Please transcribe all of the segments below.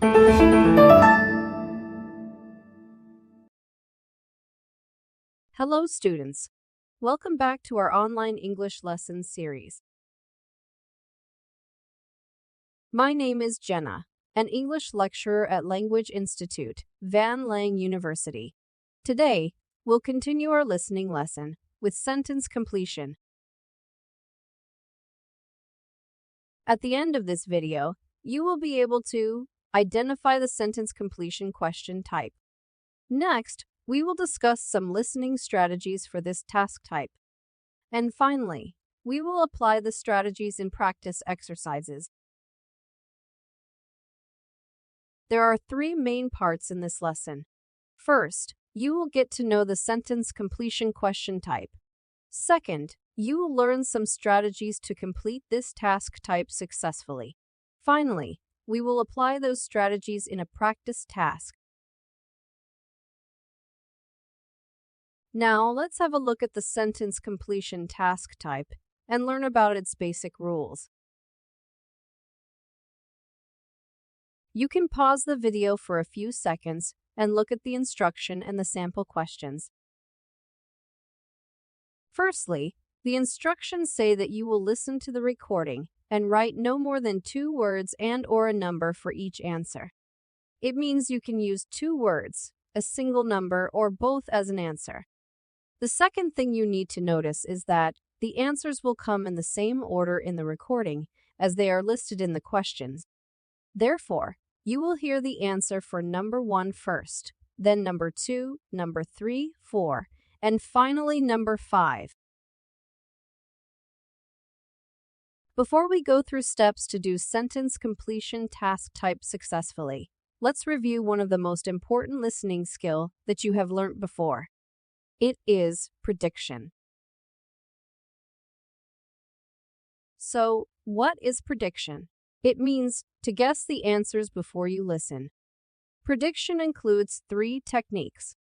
Hello, students. Welcome back to our online English lessons series. My name is Jenna, an English lecturer at Language Institute, Van Lang University. Today, we'll continue our listening lesson with sentence completion. At the end of this video, you will be able to identify the sentence completion question type. Next, we will discuss some listening strategies for this task type. And finally, we will apply the strategies in practice exercises. There are three main parts in this lesson. First, you will get to know the sentence completion question type. Second, you will learn some strategies to complete this task type successfully. Finally, we will apply those strategies in a practice task. Now, let's have a look at the sentence completion task type and learn about its basic rules. You can pause the video for a few seconds and look at the instruction and the sample questions. Firstly, the instructions say that you will listen to the recording and write no more than 2 words and/or a number for each answer. It means you can use 2 words, a single number, or both as an answer. The second thing you need to notice is that the answers will come in the same order in the recording as they are listed in the questions. Therefore, you will hear the answer for number 1 first, then number 2, number 3, 4, and finally number 5. Before we go through steps to do sentence completion task type successfully, let's review one of the most important listening skill that you have learnt before. It is prediction. So, what is prediction? It means to guess the answers before you listen. Prediction includes 3 techniques.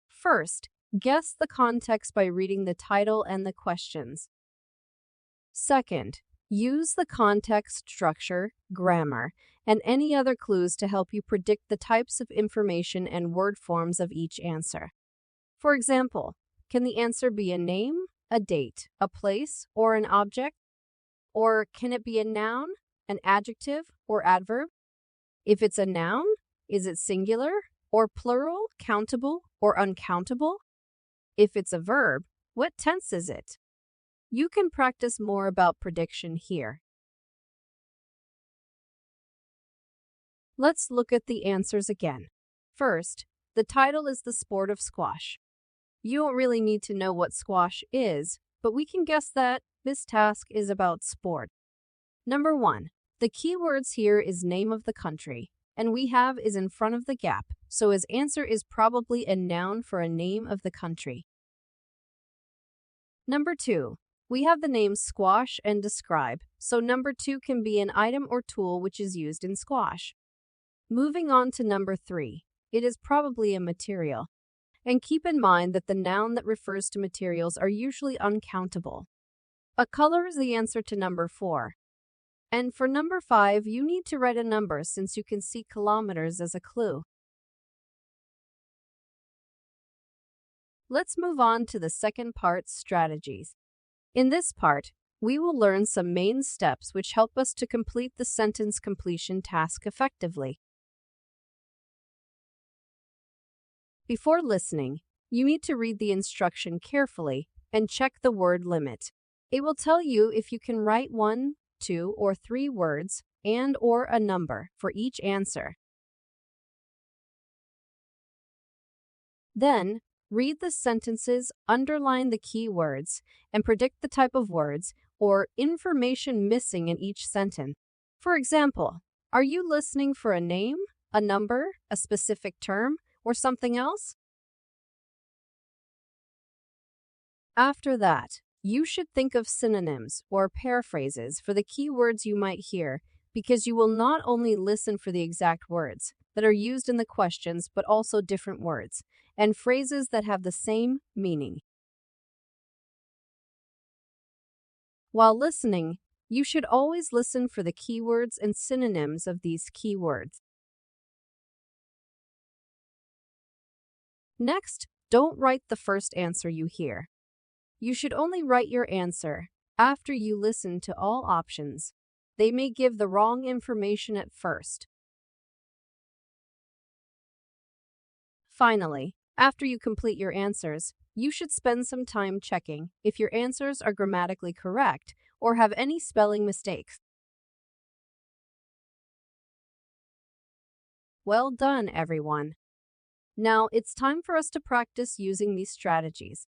First, guess the context by reading the title and the questions. Second, use the context structure, grammar, and any other clues to help you predict the types of information and word forms of each answer. For example, can the answer be a name, a date, a place, or an object? Or can it be a noun, an adjective, or adverb? If it's a noun, is it singular or plural, countable or uncountable? If it's a verb, what tense is it? You can practice more about prediction here. Let's look at the answers again. First, the title is The Sport of Squash. You don't really need to know what squash is, but we can guess that this task is about sport. Number 1, the keywords here is name of the country, and we have is in front of the gap, so his answer is probably a noun for a name of the country. Number 2, we have the names squash and describe, so number 2 can be an item or tool which is used in squash. Moving on to number 3, it is probably a material. And keep in mind that the noun that refers to materials are usually uncountable. A color is the answer to number 4. And for number 5, you need to write a number since you can see kilometers as a clue. Let's move on to the second part, strategies. In this part, we will learn some main steps which help us to complete the sentence completion task effectively. Before listening, you need to read the instruction carefully and check the word limit. It will tell you if you can write 1, 2, or 3 words and/or a number for each answer. Then, read the sentences, underline the key words, and predict the type of words or information missing in each sentence. For example, are you listening for a name, a number, a specific term, or something else? After that, you should think of synonyms or paraphrases for the key words you might hear, because you will not only listen for the exact words that are used in the questions, but also different words and phrases that have the same meaning. While listening, you should always listen for the keywords and synonyms of these keywords. Next, don't write the first answer you hear. You should only write your answer after you listen to all options. They may give the wrong information at first. Finally, after you complete your answers, you should spend some time checking if your answers are grammatically correct or have any spelling mistakes. Well done, everyone. Now it's time for us to practice using these strategies.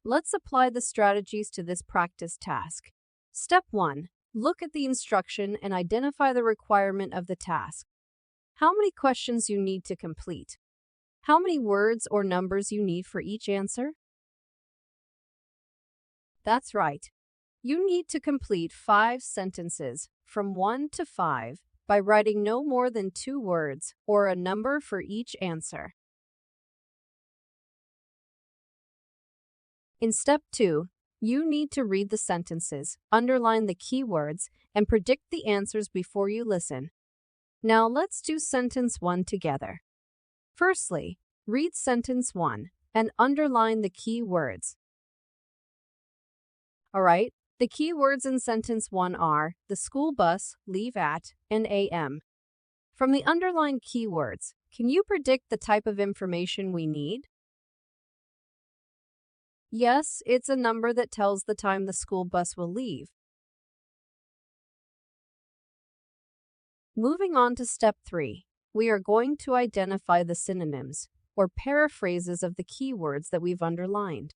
Let's apply the strategies to this practice task. Step 1. Look at the instruction and identify the requirement of the task. How many questions you need to complete? How many words or numbers you need for each answer? That's right. You need to complete 5 sentences from 1 to 5 by writing no more than 2 words or a number for each answer. In step 2, you need to read the sentences, underline the keywords, and predict the answers before you listen. Now let's do sentence 1 together. Firstly, read sentence 1 and underline the key words. Alright, the key words in sentence 1 are the school bus, leave at, and AM. From the underlined keywords, can you predict the type of information we need? Yes, it's a number that tells the time the school bus will leave. Moving on to step 3, we are going to identify the synonyms, or paraphrases of the keywords that we've underlined.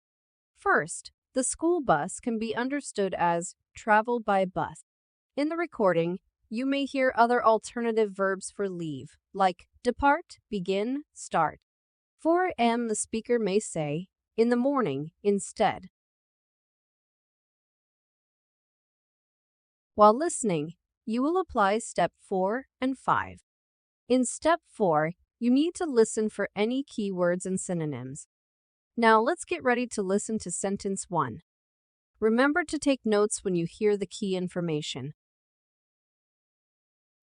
First, the school bus can be understood as travel by bus. In the recording, you may hear other alternative verbs for leave, like depart, begin, start. For am, the speaker may say, in the morning, instead. While listening, you will apply step 4 and 5. In step 4, you need to listen for any keywords and synonyms. Now let's get ready to listen to sentence 1. Remember to take notes when you hear the key information.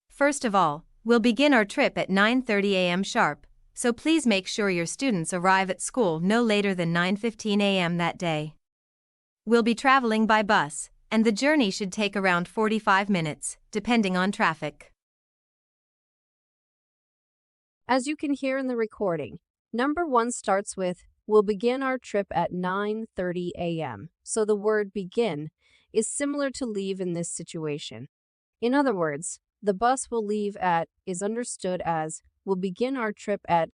First of all, we'll begin our trip at 9:30 a.m. sharp, so please make sure your students arrive at school no later than 9:15 a.m. that day. We'll be traveling by bus, and the journey should take around 45 minutes, depending on traffic. As you can hear in the recording, number 1 starts with, we'll begin our trip at 9:30 a.m., so the word begin is similar to leave in this situation. In other words, the bus will leave at is understood as, we'll begin our trip at.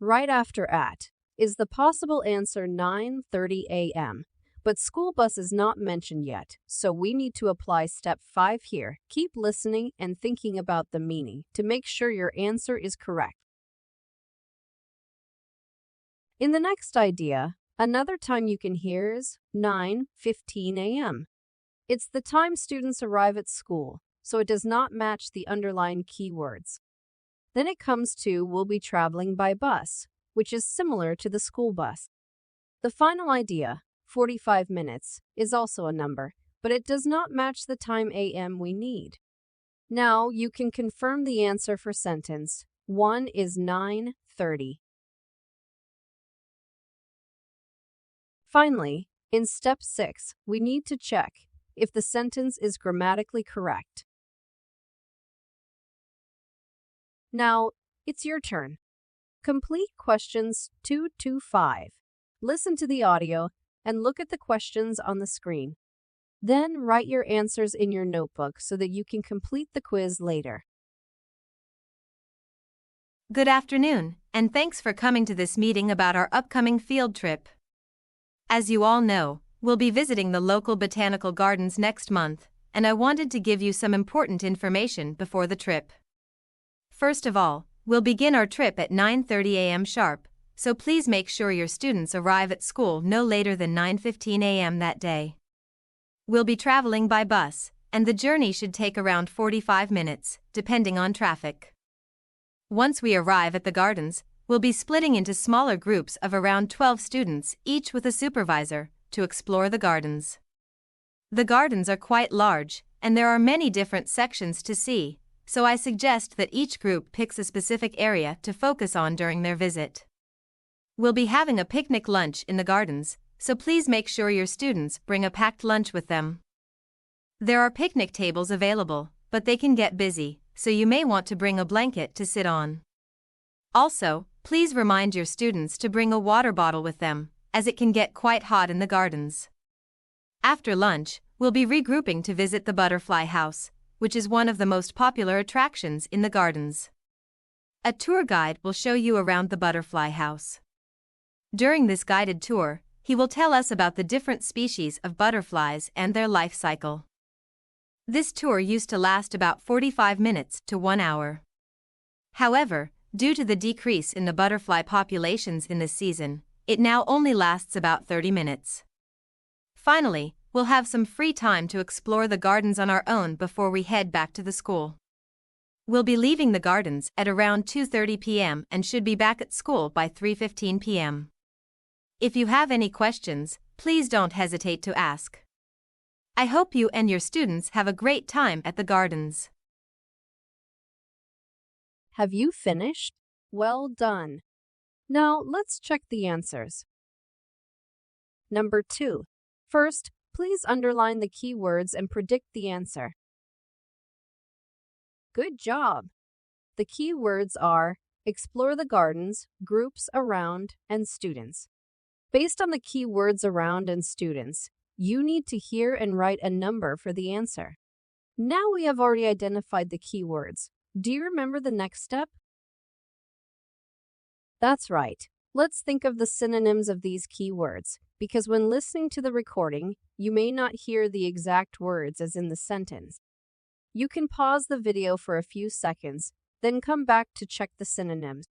Right after at is the possible answer 9:30 a.m., but school bus is not mentioned yet, so we need to apply step 5 here. Keep listening and thinking about the meaning to make sure your answer is correct. In the next idea, another time you can hear is 9:15 a.m. It's the time students arrive at school, so it does not match the underlined keywords. Then it comes to we'll be traveling by bus, which is similar to the school bus. The final idea, 45 minutes, is also a number, but it does not match the time AM we need. Now you can confirm the answer for sentence 1 is 9:30. Finally, in step 6, we need to check if the sentence is grammatically correct. Now, it's your turn. Complete questions 2 to 5. Listen to the audio and look at the questions on the screen. Then write your answers in your notebook so that you can complete the quiz later. Good afternoon, and thanks for coming to this meeting about our upcoming field trip. As you all know, we'll be visiting the local botanical gardens next month, and I wanted to give you some important information before the trip. First of all, we'll begin our trip at 9:30 a.m. sharp, so please make sure your students arrive at school no later than 9:15 a.m. that day. We'll be traveling by bus, and the journey should take around 45 minutes, depending on traffic. Once we arrive at the gardens, we'll be splitting into smaller groups of around 12 students, each with a supervisor, to explore the gardens. The gardens are quite large, and there are many different sections to see, so I suggest that each group picks a specific area to focus on during their visit. We'll be having a picnic lunch in the gardens, so please make sure your students bring a packed lunch with them. There are picnic tables available, but they can get busy, so you may want to bring a blanket to sit on. Also, please remind your students to bring a water bottle with them, as it can get quite hot in the gardens. After lunch, we'll be regrouping to visit the butterfly house, which is one of the most popular attractions in the gardens. A tour guide will show you around the butterfly house. During this guided tour, he will tell us about the different species of butterflies and their life cycle. This tour used to last about 45 minutes to 1 hour. However, due to the decrease in the butterfly populations in this season, it now only lasts about 30 minutes. Finally, we'll have some free time to explore the gardens on our own before we head back to the school. We'll be leaving the gardens at around 2:30 p.m. and should be back at school by 3:15 p.m. If you have any questions, please don't hesitate to ask. I hope you and your students have a great time at the gardens. Have you finished? Well done. Now let's check the answers. Number 2. First, please underline the keywords and predict the answer. Good job! The keywords are explore the gardens, groups around, and students. Based on the keywords around and students, you need to hear and write a number for the answer. Now we have already identified the keywords. Do you remember the next step? That's right. Let's think of the synonyms of these keywords, because when listening to the recording, you may not hear the exact words as in the sentence. You can pause the video for a few seconds, then come back to check the synonyms.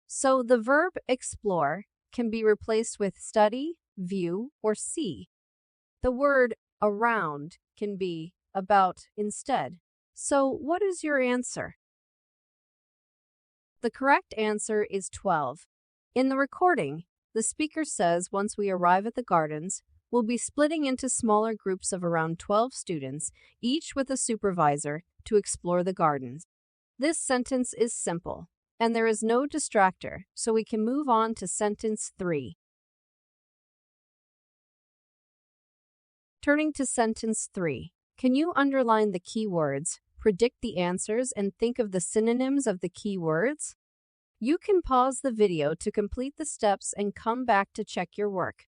So the verb explore can be replaced with study, view, or see. The word around can be about instead. So what is your answer? The correct answer is 12. In the recording, the speaker says once we arrive at the gardens, we'll be splitting into smaller groups of around 12 students, each with a supervisor, to explore the gardens. This sentence is simple, and there is no distractor, so we can move on to sentence 3. Turning to sentence 3, can you underline the keywords, predict the answers, and think of the synonyms of the keywords? You can pause the video to complete the steps and come back to check your work.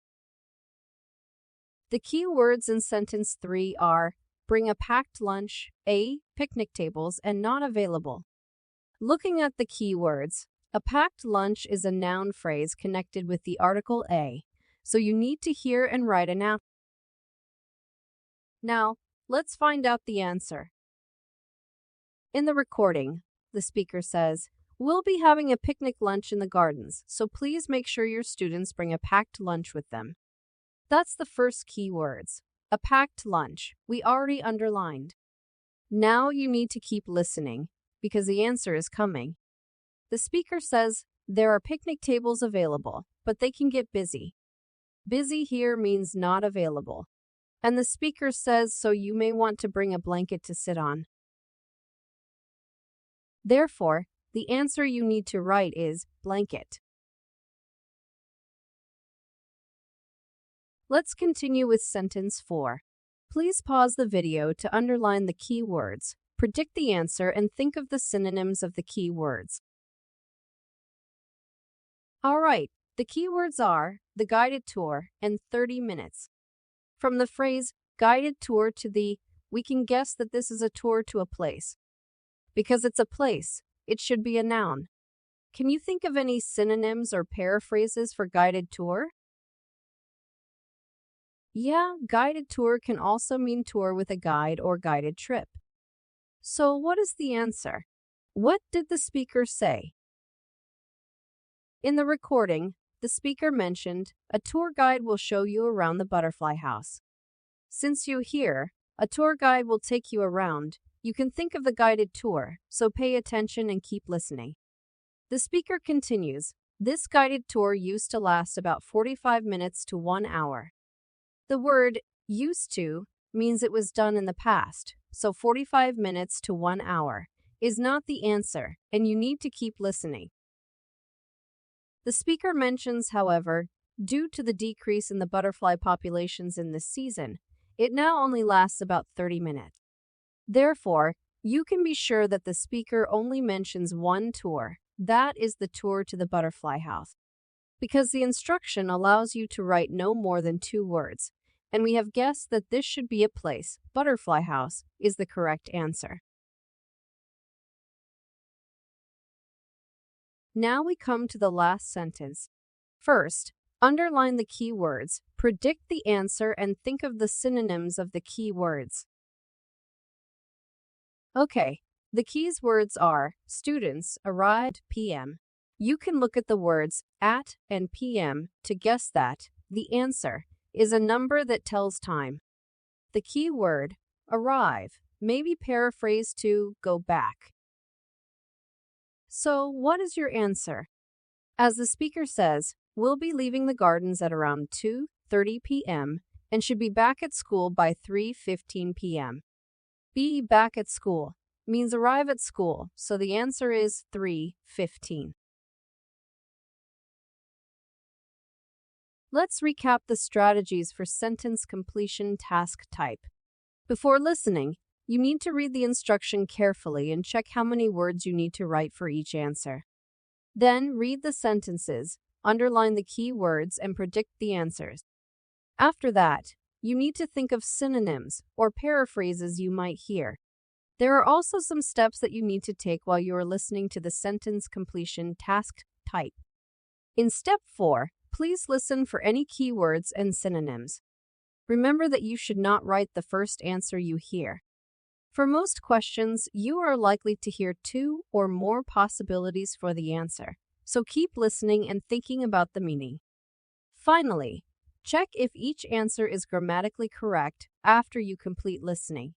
The keywords in sentence 3 are bring a packed lunch, A, picnic tables, and not available. Looking at the keywords, a packed lunch is a noun phrase connected with the article a, so you need to hear and write a noun. Now, let's find out the answer. In the recording, the speaker says, "We'll be having a picnic lunch in the gardens, so please make sure your students bring a packed lunch with them." That's the first keywords. A packed lunch. We already underlined. Now you need to keep listening, because the answer is coming. The speaker says, there are picnic tables available, but they can get busy. Busy here means not available. And the speaker says, so you may want to bring a blanket to sit on. Therefore, the answer you need to write is blanket. Let's continue with sentence 4. Please pause the video to underline the key words, predict the answer, and think of the synonyms of the key words. All right, the keywords are the guided tour and 30 minutes. From the phrase guided tour to the, we can guess that this is a tour to a place. Because it's a place, it should be a noun. Can you think of any synonyms or paraphrases for guided tour? Yeah, guided tour can also mean tour with a guide or guided trip. So what is the answer? What did the speaker say? In the recording, the speaker mentioned, a tour guide will show you around the butterfly house. Since you hear, a tour guide will take you around, you can think of the guided tour, so pay attention and keep listening. The speaker continues, this guided tour used to last about 45 minutes to 1 hour. The word used to means it was done in the past, so 45 minutes to 1 hour, is not the answer, and you need to keep listening. The speaker mentions, however, due to the decrease in the butterfly populations in this season, it now only lasts about 30 minutes. Therefore, you can be sure that the speaker only mentions one tour, that is the tour to the butterfly house. Because the instruction allows you to write no more than 2 words, and we have guessed that this should be a place, butterfly house, is the correct answer. Now we come to the last sentence. First, underline the key words, predict the answer, and think of the synonyms of the key words. Okay, the key words are students arrived p.m. You can look at the words at and p.m. to guess that the answer is a number that tells time. The key word arrive may be paraphrased to go back. So, what is your answer? As the speaker says, we'll be leaving the gardens at around 2:30 p.m. and should be back at school by 3:15 p.m. Be back at school means arrive at school, so the answer is 3:15. Let's recap the strategies for sentence completion task type. Before listening, you need to read the instruction carefully and check how many words you need to write for each answer. Then read the sentences, underline the key words, and predict the answers. After that, you need to think of synonyms or paraphrases you might hear. There are also some steps that you need to take while you are listening to the sentence completion task type. In step 4, please listen for any keywords and synonyms. Remember that you should not write the first answer you hear. For most questions, you are likely to hear 2 or more possibilities for the answer, so keep listening and thinking about the meaning. Finally, check if each answer is grammatically correct after you complete listening.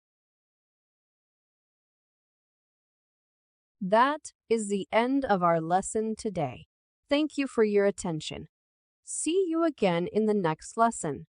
That is the end of our lesson today. Thank you for your attention. See you again in the next lesson.